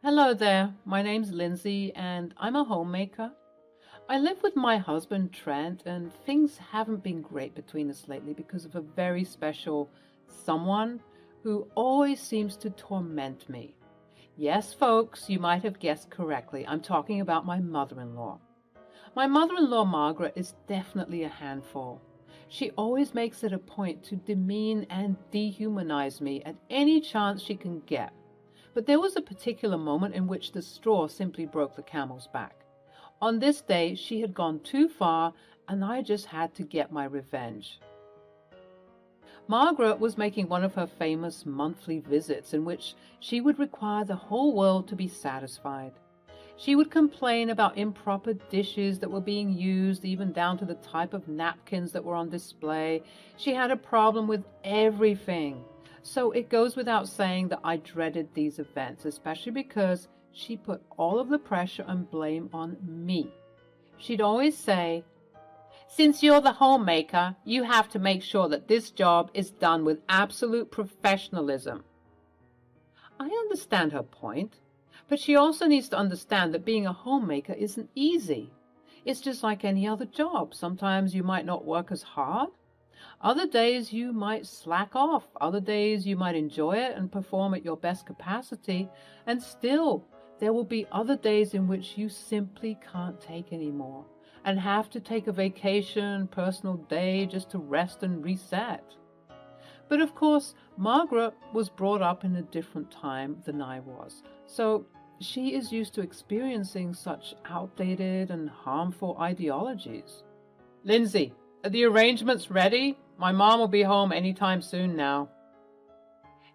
Hello there, my name's Lindsay and I'm a homemaker. I live with my husband Trent and things haven't been great between us lately because of a very special someone who always seems to torment me. Yes, folks, you might have guessed correctly. I'm talking about my mother-in-law. My mother-in-law Margaret is definitely a handful. She always makes it a point to demean and dehumanize me at any chance she can get. But there was a particular moment in which the straw simply broke the camel's back. On this day, she had gone too far, and I just had to get my revenge. Margaret was making one of her famous monthly visits in which she would require the whole world to be satisfied. She would complain about improper dishes that were being used, even down to the type of napkins that were on display. She had a problem with everything. So it goes without saying that I dreaded these events, especially because she put all of the pressure and blame on me. She'd always say, "Since you're the homemaker, you have to make sure that this job is done with absolute professionalism." I understand her point, but she also needs to understand that being a homemaker isn't easy. It's just like any other job. Sometimes you might not work as hard. Other days you might slack off. Other days you might enjoy it and perform at your best capacity. And still, there will be other days in which you simply can't take anymore and have to take a vacation, personal day just to rest and reset. But of course, Margaret was brought up in a different time than I was. So she is used to experiencing such outdated and harmful ideologies. Lindsay, are the arrangements ready? My mom will be home anytime soon now.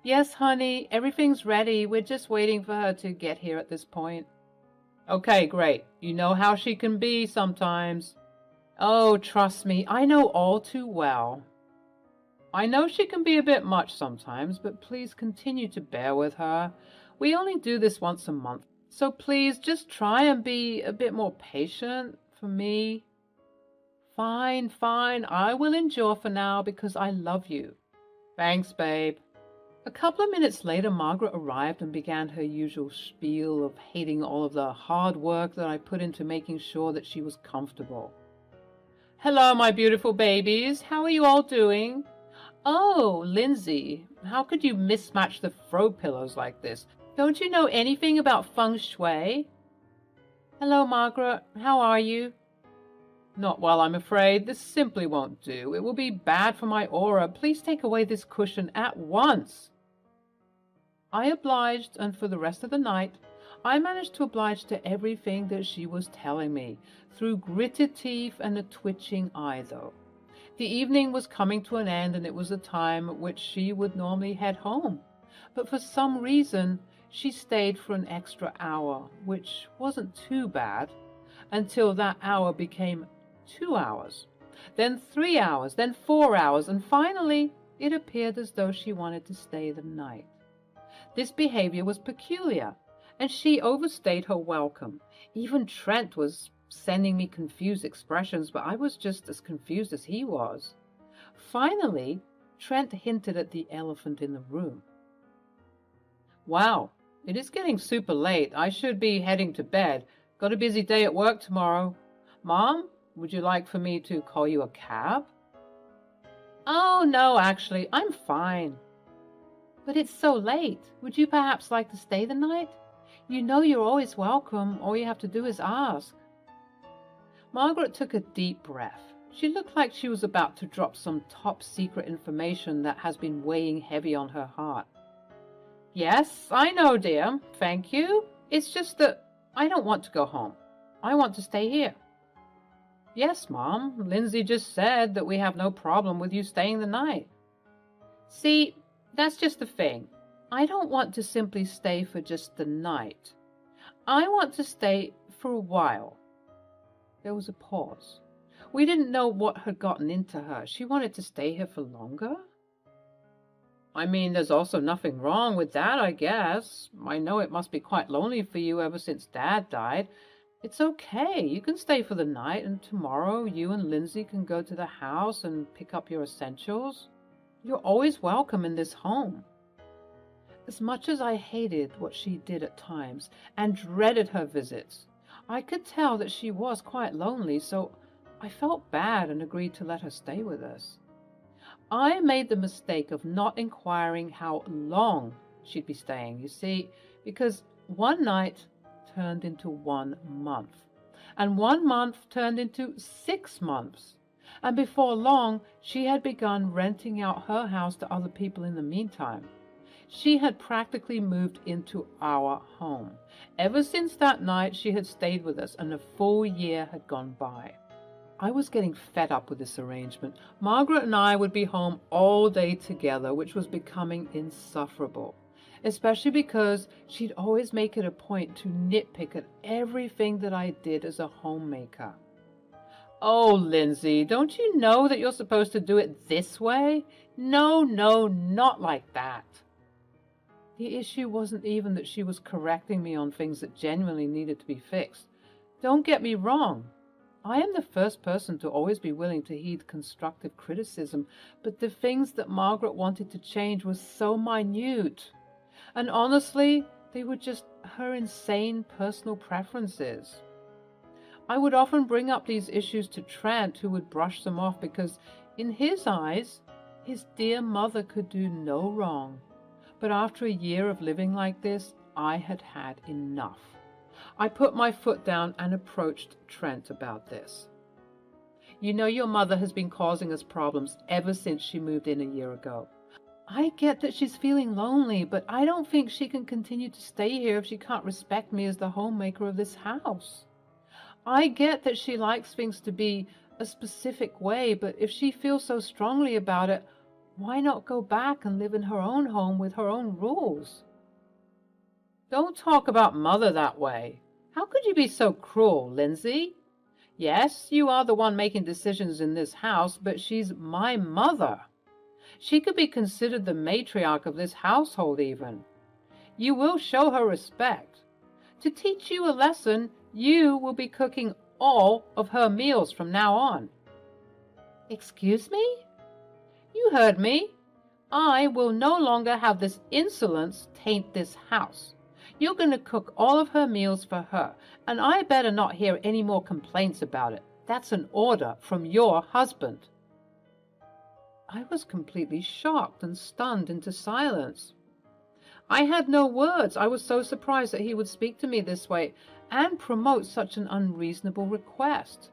Yes, honey, everything's ready. We're just waiting for her to get here at this point. Okay, great. You know how she can be sometimes. Oh, trust me, I know all too well. I know she can be a bit much sometimes, but please continue to bear with her. We only do this once a month, so please just try and be a bit more patient for me. Fine, fine, I will endure for now because I love you. Thanks, babe. A couple of minutes later, Margaret arrived and began her usual spiel of hating all of the hard work that I put into making sure that she was comfortable. Hello, my beautiful babies. How are you all doing? Oh, Lindsay, how could you mismatch the throw pillows like this? Don't you know anything about feng shui? Hello, Margaret. How are you? Not well, I'm afraid. This simply won't do. It will be bad for my aura. Please take away this cushion at once. I obliged, and for the rest of the night, I managed to oblige to everything that she was telling me, through gritted teeth and a twitching eye, though. The evening was coming to an end, and it was a time at which she would normally head home. But for some reason, she stayed for an extra hour, which wasn't too bad, until that hour became 2 hours, then 3 hours, then 4 hours, and finally it appeared as though she wanted to stay the night. This behavior was peculiar, and she overstayed her welcome. Even Trent was sending me confused expressions, but I was just as confused as he was. Finally, Trent hinted at the elephant in the room. Wow, it is getting super late. I should be heading to bed. Got a busy day at work tomorrow. Mom, would you like for me to call you a cab? Oh, no, actually, I'm fine. But it's so late. Would you perhaps like to stay the night? You know you're always welcome. All you have to do is ask. Margaret took a deep breath. She looked like she was about to drop some top-secret information that has been weighing heavy on her heart. Yes, I know, dear. Thank you. It's just that I don't want to go home. I want to stay here. Yes, Mom. Lindsay just said that we have no problem with you staying the night. See, that's just the thing. I don't want to simply stay for just the night. I want to stay for a while. There was a pause. We didn't know what had gotten into her. She wanted to stay here for longer? I mean, there's also nothing wrong with that, I guess. I know it must be quite lonely for you ever since Dad died. It's okay. You can stay for the night, and tomorrow you and Lindsay can go to the house and pick up your essentials. You're always welcome in this home. As much as I hated what she did at times and dreaded her visits, I could tell that she was quite lonely, so I felt bad and agreed to let her stay with us. I made the mistake of not inquiring how long she'd be staying, you see, because one night turned into 1 month, and 1 month turned into 6 months, and before long she had begun renting out her house to other people in the meantime. She had practically moved into our home. Ever since that night, she had stayed with us, and a full year had gone by. I was getting fed up with this arrangement. Margaret and I would be home all day together, which was becoming insufferable, especially because she'd always make it a point to nitpick at everything that I did as a homemaker. "Oh, Lindsay, don't you know that you're supposed to do it this way? No, no, not like that." The issue wasn't even that she was correcting me on things that genuinely needed to be fixed. Don't get me wrong. I am the first person to always be willing to heed constructive criticism, but the things that Margaret wanted to change were so minute. And honestly, they were just her insane personal preferences. I would often bring up these issues to Trent, who would brush them off because, in his eyes, his dear mother could do no wrong. But after a year of living like this, I had had enough. I put my foot down and approached Trent about this. "You know your mother has been causing us problems ever since she moved in a year ago. I get that she's feeling lonely, but I don't think she can continue to stay here if she can't respect me as the homemaker of this house. I get that she likes things to be a specific way, but if she feels so strongly about it, why not go back and live in her own home with her own rules?" "Don't talk about mother that way. How could you be so cruel, Lindsay? Yes, you are the one making decisions in this house, but she's my mother. She could be considered the matriarch of this household even. You will show her respect. To teach you a lesson, you will be cooking all of her meals from now on." "Excuse me?" "You heard me. I will no longer have this insolence taint this house. You're going to cook all of her meals for her, and I better not hear any more complaints about it. That's an order from your husband." I was completely shocked and stunned into silence. I had no words. I was so surprised that he would speak to me this way and promote such an unreasonable request.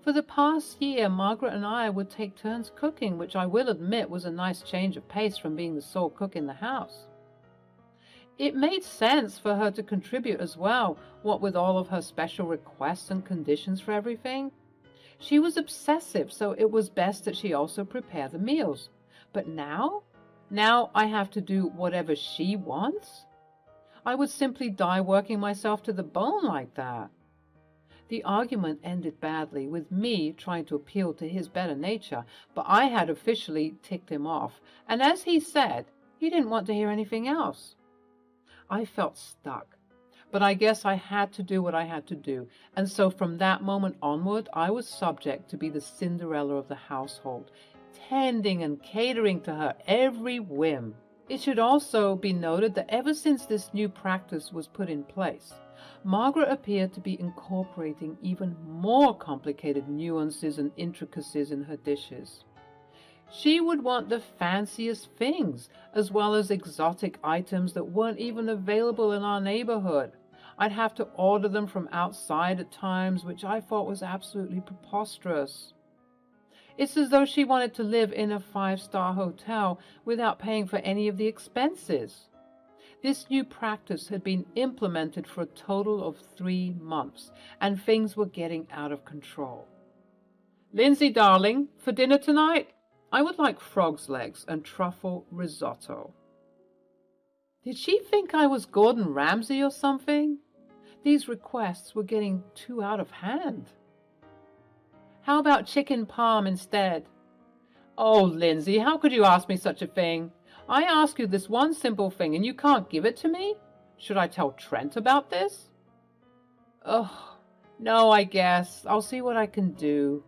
For the past year, Margaret and I would take turns cooking, which I will admit was a nice change of pace from being the sole cook in the house. It made sense for her to contribute as well, what with all of her special requests and conditions for everything. She was obsessive, so it was best that she also prepare the meals. But now I have to do whatever she wants? I would simply die working myself to the bone like that. The argument ended badly, with me trying to appeal to his better nature, but I had officially ticked him off, and as he said, he didn't want to hear anything else. I felt stuck, but I guess I had to do what I had to do, and so from that moment onward, I was subject to be the Cinderella of the household, tending and catering to her every whim. It should also be noted that ever since this new practice was put in place, Margaret appeared to be incorporating even more complicated nuances and intricacies in her dishes. She would want the fanciest things, as well as exotic items that weren't even available in our neighborhood. I'd have to order them from outside at times, which I thought was absolutely preposterous. It's as though she wanted to live in a 5-star hotel without paying for any of the expenses. This new practice had been implemented for a total of 3 months, and things were getting out of control. "Lindsay, darling, for dinner tonight, I would like frog's legs and truffle risotto." Did she think I was Gordon Ramsay or something? These requests were getting too out of hand. "How about chicken parm instead?" "Oh, Lindsay, how could you ask me such a thing? I ask you this one simple thing, and you can't give it to me? Should I tell Trent about this?" "Oh, no, I guess. I'll see what I can do."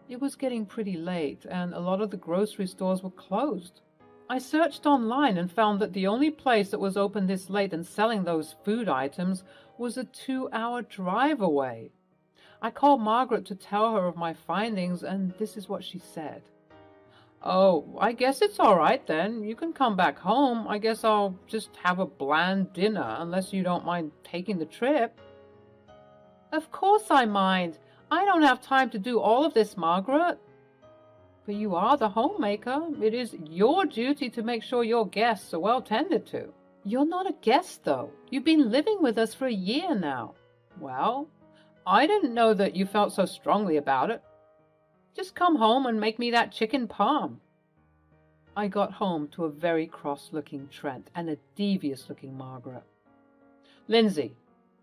It was getting pretty late, and a lot of the grocery stores were closed. I searched online and found that the only place that was open this late and selling those food items was a 2-hour drive away. I called Margaret to tell her of my findings, and this is what she said. "Oh, I guess it's all right then. You can come back home. I guess I'll just have a bland dinner, unless you don't mind taking the trip." "Of course I mind. I don't have time to do all of this, Margaret." "But you are the homemaker. It is your duty to make sure your guests are well tended to." "You're not a guest, though. You've been living with us for a year now." "Well, I didn't know that you felt so strongly about it. Just come home and make me that chicken parm." I got home to a very cross-looking Trent and a devious-looking Margaret. "Lindsay,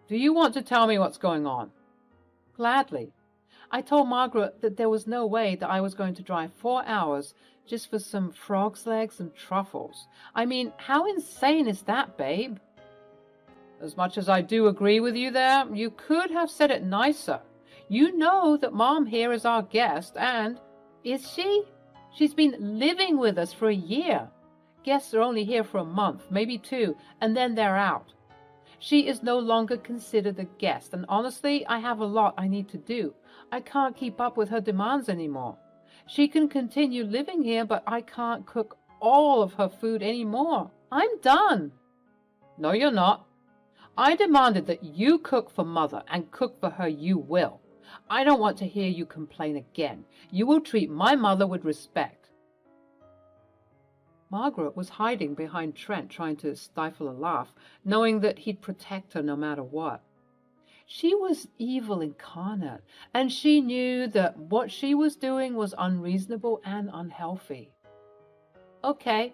do you want to tell me what's going on?" "Gladly." I told Margaret that there was no way that I was going to drive 4 hours just for some frog's legs and truffles. I mean, how insane is that, babe? "As much as I do agree with you there, you could have said it nicer. You know that Mom here is our guest, and—" "Is she? She's been living with us for a year. Guests are only here for a month, maybe 2, and then they're out. She is no longer considered a guest, and honestly, I have a lot I need to do. I can't keep up with her demands anymore. She can continue living here, but I can't cook all of her food anymore. I'm done." "No, you're not. I demanded that you cook for Mother, and cook for her you will. I don't want to hear you complain again. You will treat my mother with respect." Margaret was hiding behind Trent, trying to stifle a laugh, knowing that he'd protect her no matter what. She was evil incarnate, and she knew that what she was doing was unreasonable and unhealthy. "Okay,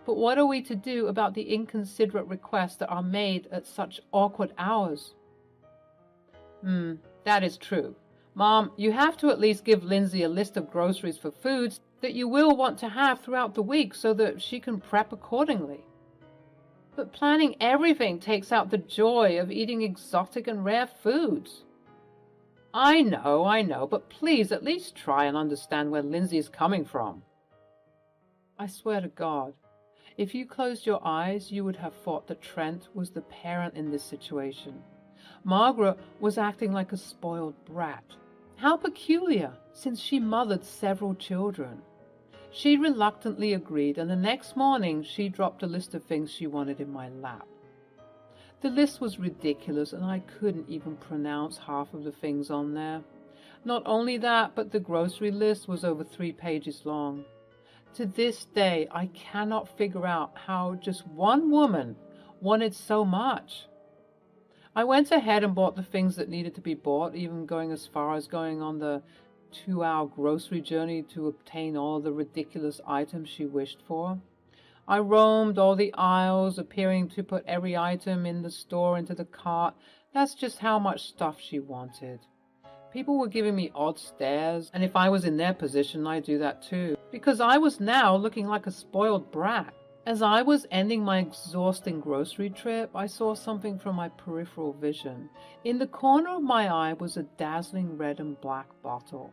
but what are we to do about the inconsiderate requests that are made at such awkward hours?" That is true. Mom, you have to at least give Lindsay a list of groceries for foods that you will want to have throughout the week so that she can prep accordingly." "But planning everything takes out the joy of eating exotic and rare foods." I know, but please at least try and understand where Lindsay is coming from." I swear to God, if you closed your eyes, you would have thought that Trent was the parent in this situation. Margaret was acting like a spoiled brat. How peculiar, since she mothered several children. She reluctantly agreed, and the next morning she dropped a list of things she wanted in my lap. The list was ridiculous, and I couldn't even pronounce half of the things on there. Not only that, but the grocery list was over 3 pages long. To this day, I cannot figure out how just one woman wanted so much. I went ahead and bought the things that needed to be bought, even going as far as going on the 2-hour grocery journey to obtain all the ridiculous items she wished for. I roamed all the aisles, appearing to put every item in the store into the cart. That's just how much stuff she wanted. People were giving me odd stares, and if I was in their position, I'd do that too, because I was now looking like a spoiled brat. As I was ending my exhausting grocery trip, I saw something from my peripheral vision. In the corner of my eye was a dazzling red and black bottle.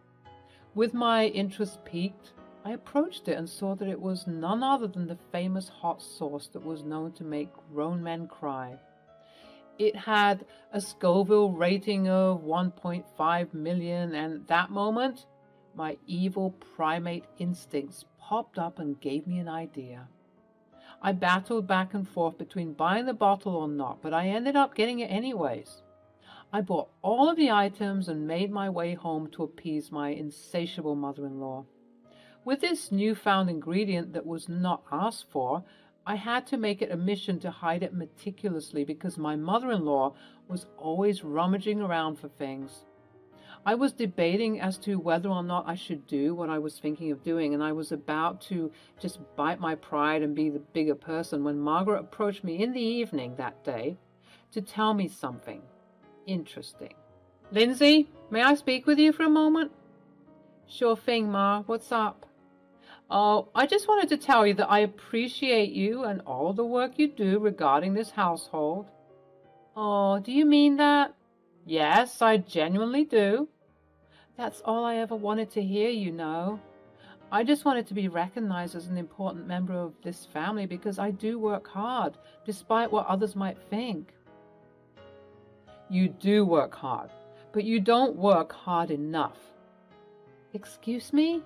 With my interest piqued, I approached it and saw that it was none other than the famous hot sauce that was known to make grown men cry. It had a Scoville rating of 1.5 million, and at that moment, my evil primate instincts popped up and gave me an idea. I battled back and forth between buying the bottle or not, but I ended up getting it anyways. I bought all of the items and made my way home to appease my insatiable mother-in-law. With this newfound ingredient that was not asked for, I had to make it a mission to hide it meticulously because my mother-in-law was always rummaging around for things. I was debating as to whether or not I should do what I was thinking of doing, and I was about to just bite my pride and be the bigger person when Margaret approached me in the evening that day to tell me something interesting. "Lindsay, may I speak with you for a moment?" "Sure thing, Ma. What's up?" "Oh, I just wanted to tell you that I appreciate you and all the work you do regarding this household." "Oh, do you mean that?" "Yes, I genuinely do." "That's all I ever wanted to hear, you know. I just wanted to be recognized as an important member of this family because I do work hard, despite what others might think. You do work hard, but you don't work hard enough. Excuse me?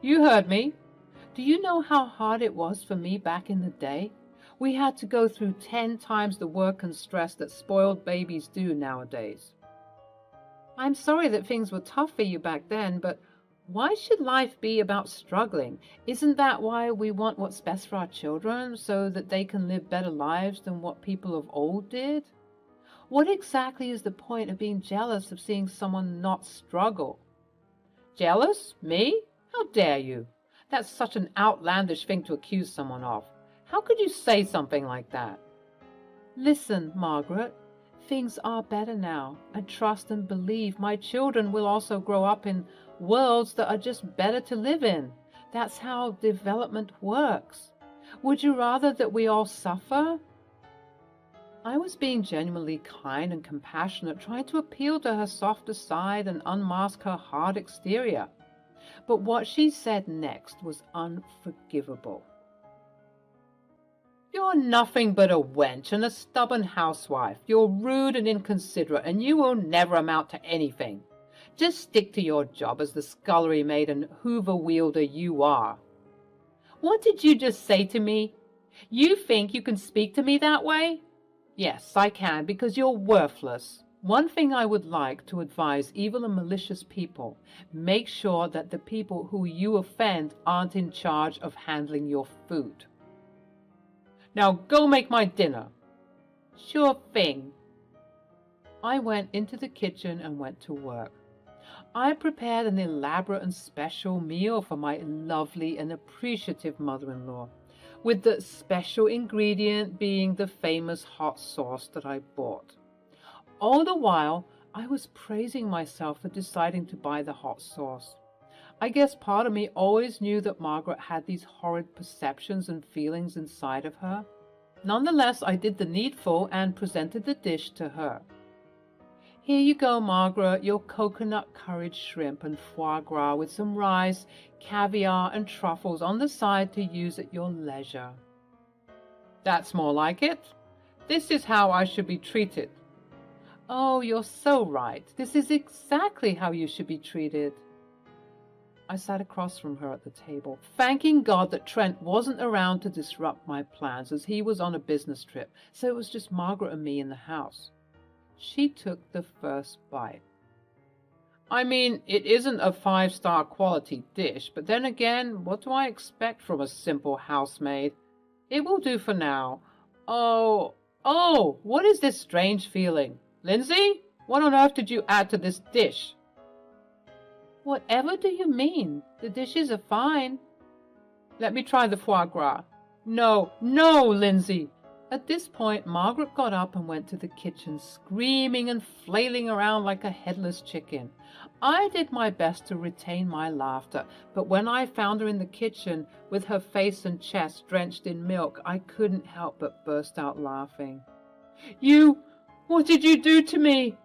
You heard me. Do you know how hard it was for me back in the day? We had to go through 10 times the work and stress that spoiled babies do nowadays. I'm sorry that things were tough for you back then, but why should life be about struggling? Isn't that why we want what's best for our children, so that they can live better lives than what people of old did? What exactly is the point of being jealous of seeing someone not struggle? Jealous? Me? How dare you? That's such an outlandish thing to accuse someone of. How could you say something like that? Listen, Margaret, things are better now, and trust and believe my children will also grow up in worlds that are just better to live in. That's how development works. Would you rather that we all suffer? I was being genuinely kind and compassionate, trying to appeal to her softer side and unmask her hard exterior. But what she said next was unforgivable. You're nothing but a wench and a stubborn housewife. You're rude and inconsiderate, and you will never amount to anything. Just stick to your job as the scullery maid and Hoover wielder you are. What did you just say to me? You think you can speak to me that way? Yes, I can, because you're worthless. One thing I would like to advise evil and malicious people: make sure that the people who you offend aren't in charge of handling your food. Now go make my dinner. Sure thing. I went into the kitchen and went to work. I prepared an elaborate and special meal for my lovely and appreciative mother-in-law, with the special ingredient being the famous hot sauce that I bought. All the while, I was praising myself for deciding to buy the hot sauce. I guess part of me always knew that Margaret had these horrid perceptions and feelings inside of her. Nonetheless, I did the needful and presented the dish to her. Here you go, Margaret, your coconut-curried shrimp and foie gras with some rice, caviar, and truffles on the side to use at your leisure. That's more like it. This is how I should be treated. Oh, you're so right. This is exactly how you should be treated. I sat across from her at the table, thanking God that Trent wasn't around to disrupt my plans, as he was on a business trip, so it was just Margaret and me in the house. She took the first bite. I mean, it isn't a 5-star quality dish, but then again, what do I expect from a simple housemaid? It will do for now. Oh, what is this strange feeling? Lindsay, what on earth did you add to this dish? Whatever do you mean? The dishes are fine. Let me try the foie gras. No, Lindsay. At this point, Margaret got up and went to the kitchen, screaming and flailing around like a headless chicken. I did my best to retain my laughter, but when I found her in the kitchen with her face and chest drenched in milk, I couldn't help but burst out laughing. What did you do to me?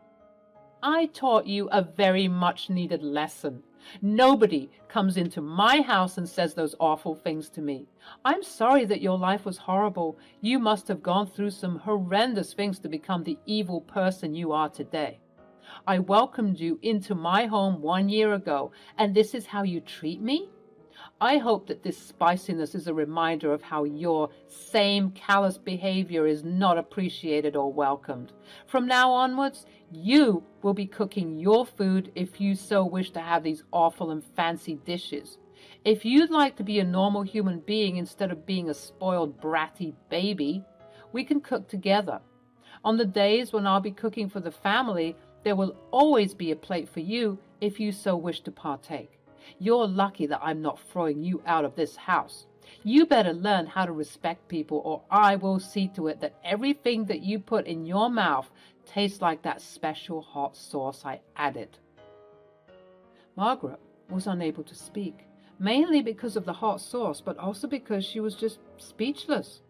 I taught you a very much-needed lesson. Nobody comes into my house and says those awful things to me. I'm sorry that your life was horrible. You must have gone through some horrendous things to become the evil person you are today. I welcomed you into my home 1 year ago, and this is how you treat me? I hope that this spiciness is a reminder of how your same callous behavior is not appreciated or welcomed. From now onwards, you will be cooking your food if you so wish to have these awful and fancy dishes. If you'd like to be a normal human being instead of being a spoiled, bratty baby, we can cook together. On the days when I'll be cooking for the family, there will always be a plate for you if you so wish to partake. You're lucky that I'm not throwing you out of this house. You better learn how to respect people, or I will see to it that everything that you put in your mouth tastes like that special hot sauce I added. Margaret was unable to speak, mainly because of the hot sauce, but also because she was just speechless.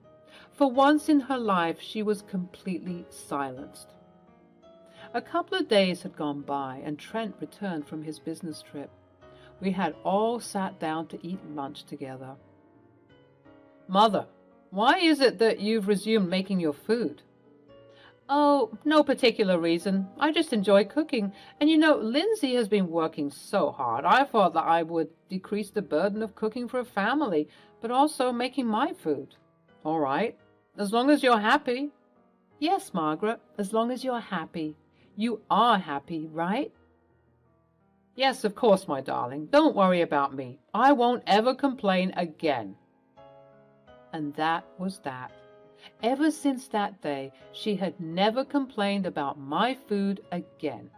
For once in her life, she was completely silenced. A couple of days had gone by, and Trent returned from his business trip. We had all sat down to eat lunch together. "Mother, why is it that you've resumed making your food?" "Oh, no particular reason. I just enjoy cooking. And Lindsay has been working so hard. I thought that I would decrease the burden of cooking for a family, but also making my food." "All right, as long as you're happy." "Yes, Margaret, as long as you're happy. You are happy, right?" "Yes, of course, my darling. Don't worry about me. I won't ever complain again." And that was that. Ever since that day, she had never complained about my food again.